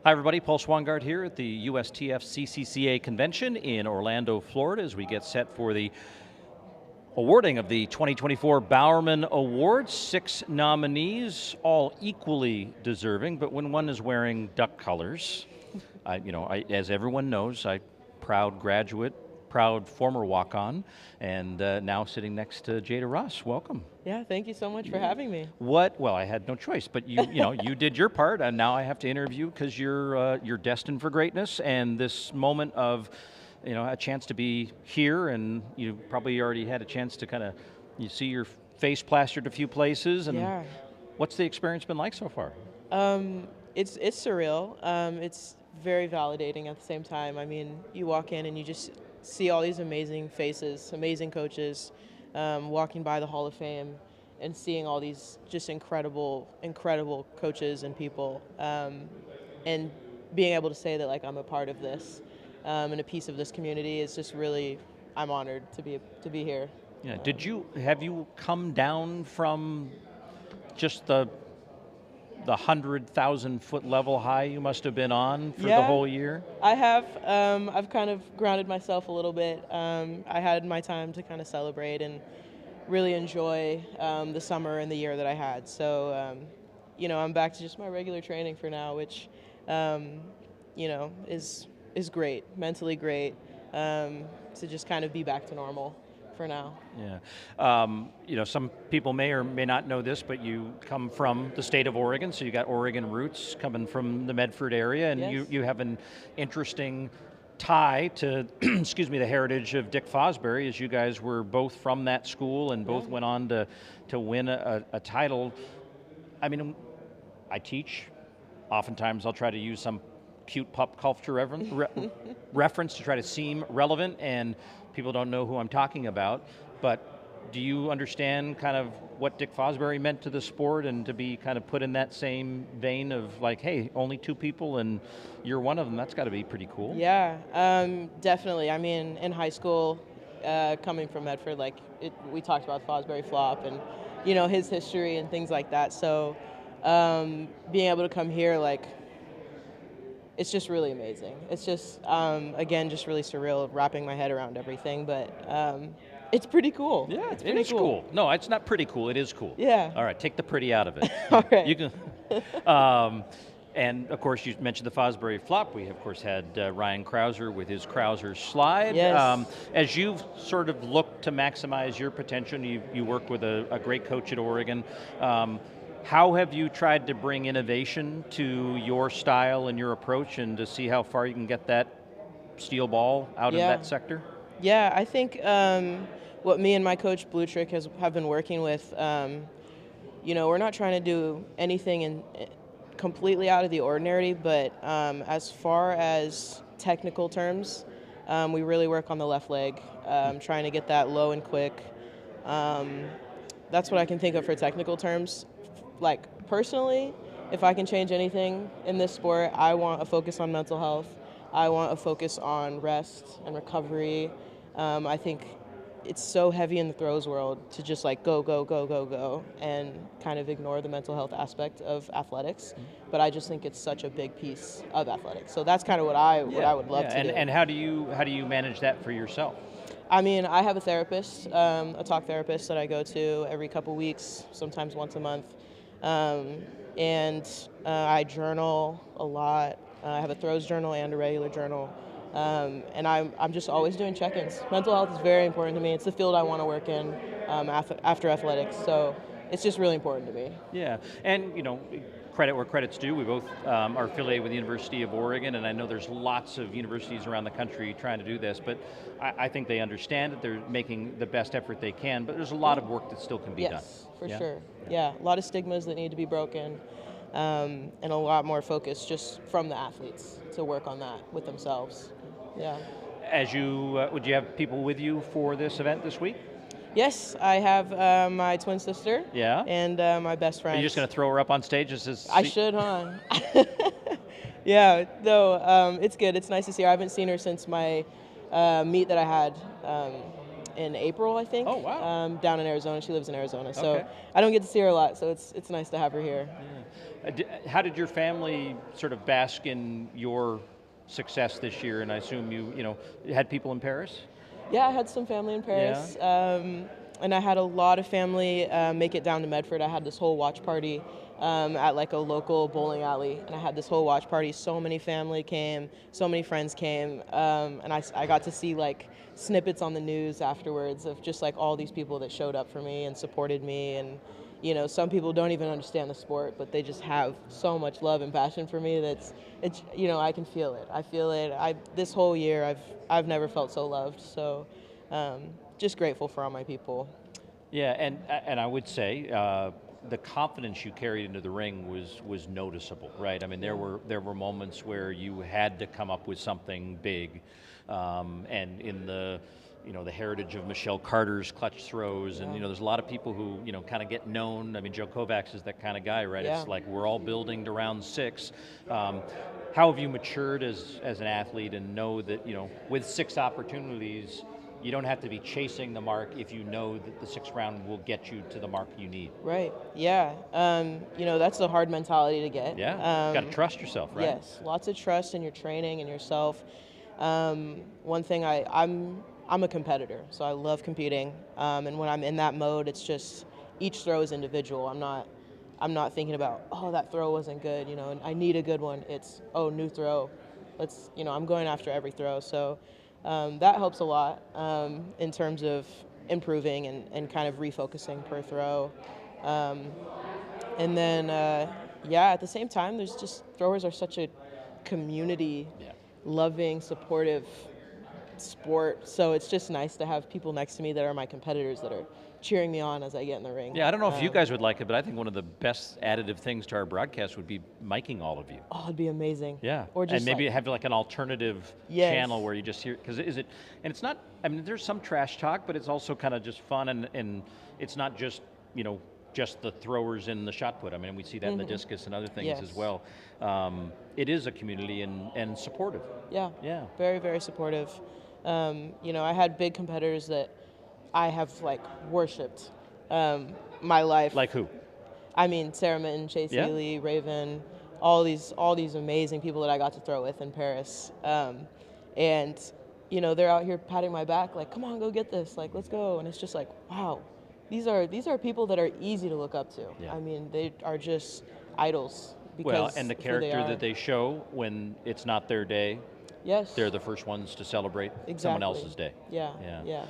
Hi everybody, Paul Schwangard here at the USTFCCCA Convention in Orlando, Florida, as we get set for the awarding of the 2024 Bowerman Awards. 6 nominees, all equally deserving, but when one is wearing duck colors, as everyone knows, proud graduate, proud former walk-on, and now sitting next to Jaida Ross. Welcome. Yeah, thank you so much for having me. Well, I had no choice, but you did your part, and now I have to interview because you're destined for greatness, and this moment of, a chance to be here, and you probably already had a chance to you see your face plastered a few places, and yeah. What's the experience been like so far? It's surreal. It's very validating at the same time. I mean, you walk in and you just see all these amazing faces, amazing coaches, walking by the Hall of Fame and seeing all these just incredible coaches and people, and being able to say that I'm a part of this and a piece of this community is just really, I'm honored to be here. Yeah. Have you come down from just the 100,000-foot level high you must have been on for the whole year? I have. I've kind of grounded myself a little bit. I had my time to kind of celebrate and really enjoy the summer and the year that I had. So, I'm back to just my regular training for now, which, is great, mentally great, to just kind of be back to normal for now. Yeah. Some people may or may not know this, but you come from the state of Oregon, so you got Oregon roots coming from the Medford area, and yes. you have an interesting tie to, the heritage of Dick Fosbury, as you guys were both from that school and both went on to win a title. I mean, I teach. Oftentimes I'll try to use some cute pop culture reference to try to seem relevant, and people don't know who I'm talking about, but do you understand kind of what Dick Fosbury meant to the sport, and to be kind of put in that same vein of hey, only 2 people and you're one of them? That's got to be pretty cool. Yeah, definitely. I mean, in high school, coming from Medford, we talked about Fosbury flop and, his history and things like that. So being able to come here, it's just really amazing. It's just, again, just really surreal wrapping my head around everything, but it's pretty cool. Yeah, it's pretty cool. No, it's not pretty cool, it is cool. Yeah. All right, take the pretty out of it. All right. You can, and of course you mentioned the Fosbury flop. We of course had Ryan Krauser with his Krauser slide. Yes. As you've sort of looked to maximize your potential, you work with a great coach at Oregon. How have you tried to bring innovation to your style and your approach, and to see how far you can get that steel ball out of that sector? Yeah, I think what me and my coach Blue Trick have been working with, we're not trying to do anything completely out of the ordinary, but as far as technical terms, we really work on the left leg, trying to get that low and quick. That's what I can think of for technical terms. Personally, if I can change anything in this sport, I want a focus on mental health. I want a focus on rest and recovery. I think it's so heavy in the throws world to just go, and kind of ignore the mental health aspect of athletics. But I just think it's such a big piece of athletics. So that's kind of what I would love to do. And how do you manage that for yourself? I mean, I have a therapist, a talk therapist that I go to every couple weeks, sometimes once a month. And I journal a lot. I have a throws journal and a regular journal. And I'm just always doing check-ins. Mental health is very important to me. It's the field I want to work in after athletics. So it's just really important to me. Yeah, and credit where credit's due. We both are affiliated with the University of Oregon, and I know there's lots of universities around the country trying to do this, but I think they understand that they're making the best effort they can, but there's a lot of work that still can be done. Yes, for sure. Yeah, a lot of stigmas that need to be broken, and a lot more focus just from the athletes to work on that with themselves. Yeah. Would you have people with you for this event this week? Yes, I have my twin sister. Yeah. And my best friend. Are you just going to throw her up on stage? I should, huh? Yeah, no, it's good. It's nice to see her. I haven't seen her since my meet that I had in April, I think. Oh, wow. Down in Arizona. She lives in Arizona, so Okay. I don't get to see her a lot. So it's nice to have her here. How did your family sort of bask in your success this year? And I assume you had people in Paris? Yeah, I had some family in Paris, and I had a lot of family make it down to Medford. I had this whole watch party at like a local bowling alley, and I had this whole watch party. So many family came, so many friends came, and I got to see like snippets on the news afterwards of just like all these people that showed up for me and supported me. And some people don't even understand the sport, but they just have so much love and passion for me it's I can feel it. I feel it. This whole year I've never felt so loved. So just grateful for all my people. Yeah, and I would say the confidence you carried into the ring was noticeable, right? I mean, there were moments where you had to come up with something big, and in the heritage of Michelle Carter's clutch throws, and there's a lot of people who kind of get known. I mean, Joe Kovacs is that kind of guy, right? Yeah. It's like we're all building to round 6. How have you matured as an athlete and know that with 6 opportunities, you don't have to be chasing the mark if you know that the 6th round will get you to the mark you need? Right. Yeah. That's a hard mentality to get. Yeah. Got to trust yourself, right? Yes. Lots of trust in your training and yourself. One thing I'm a competitor, so I love competing. And when I'm in that mode, it's just each throw is individual. I'm not thinking about, oh, that throw wasn't good, and I need a good one. It's, oh, new throw. I'm going after every throw. So that helps a lot in terms of improving and kind of refocusing per throw. And then, at the same time, there's just throwers are such a community, loving, supportive sport. So it's just nice to have people next to me that are my competitors that are cheering me on as I get in the ring. Yeah, I don't know if you guys would like it, but I think one of the best additive things to our broadcast would be miking all of you. Oh, it'd be amazing. Yeah, or just and maybe have like an alternative channel where you just hear, because and it's not, I mean, there's some trash talk, but it's also kind of just fun, and it's not just, just the throwers in the shot put. I mean, we see that in the discus and other things as well. It is a community and supportive. Yeah, very, very supportive. I had big competitors that I have worshipped my life. Like who? I mean, Sarah Minton, Chase Ely, Raevyn, all these amazing people that I got to throw with in Paris. And they're out here patting my back, like, come on, go get this, like, let's go. And it's just like, wow, these are people that are easy to look up to. Yeah. I mean, they are just idols. Because and the character that they show when it's not their day. Yes. They're the first ones to celebrate someone else's day. Yeah.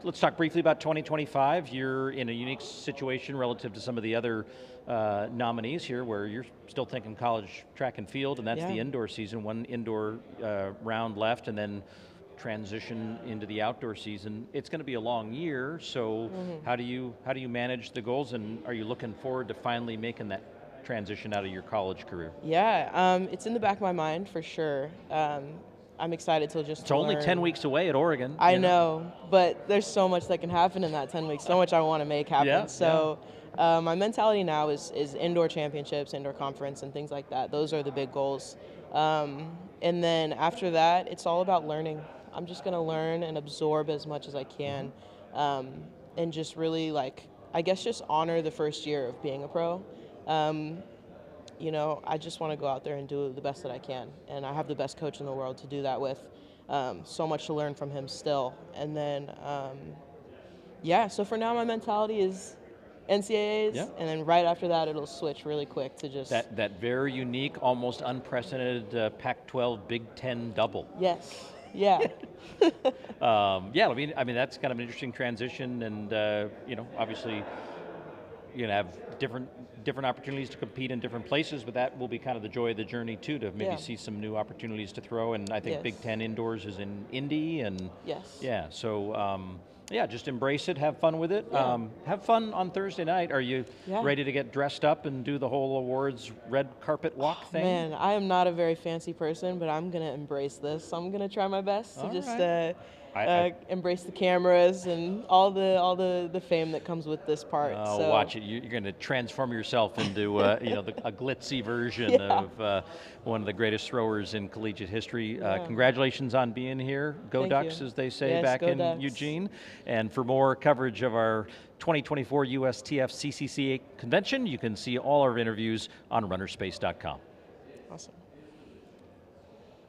Let's talk briefly about 2025. You're in a unique situation relative to some of the other nominees here, where you're still thinking college track and field, and that's the indoor season, one indoor round left, and then transition into the outdoor season. It's going to be a long year, so how do you manage the goals, and are you looking forward to finally making that transition out of your college career? Yeah, it's in the back of my mind for sure. I'm excited to just. It's only 10 weeks away at Oregon. I know, but there's so much that can happen in that 10 weeks. So much I want to make happen. My mentality now is indoor championships, indoor conference, and things like that. Those are the big goals. And then after that, it's all about learning. I'm just going to learn and absorb as much as I can, and just really I guess just honor the first year of being a pro. I just want to go out there and do the best that I can. And I have the best coach in the world to do that with. So much to learn from him still. And then, so for now my mentality is NCAAs. Yeah. And then right after that, it'll switch really quick to just... That very unique, almost unprecedented Pac-12 Big Ten double. Yes. Yeah. I mean, that's kind of an interesting transition, and obviously, you're gonna have different opportunities to compete in different places, but that will be kind of the joy of the journey too, to maybe see some new opportunities to throw. And I think Big Ten indoors is in Indy, and just embrace it, have fun with it. Have fun on Thursday night. Are you ready to get dressed up and do the whole awards red carpet walk thing? Man, I am not a very fancy person, but I'm gonna embrace this. I'm gonna try my best to embrace the cameras and all the fame that comes with this part. So watch it. You're going to transform yourself into a glitzy version of one of the greatest throwers in collegiate history. Congratulations on being here. Go Thank Ducks, you. as they say Yes, back go in Ducks. Eugene. And for more coverage of our 2024 USTFCCCA Convention, you can see all our interviews on runnerspace.com. Awesome.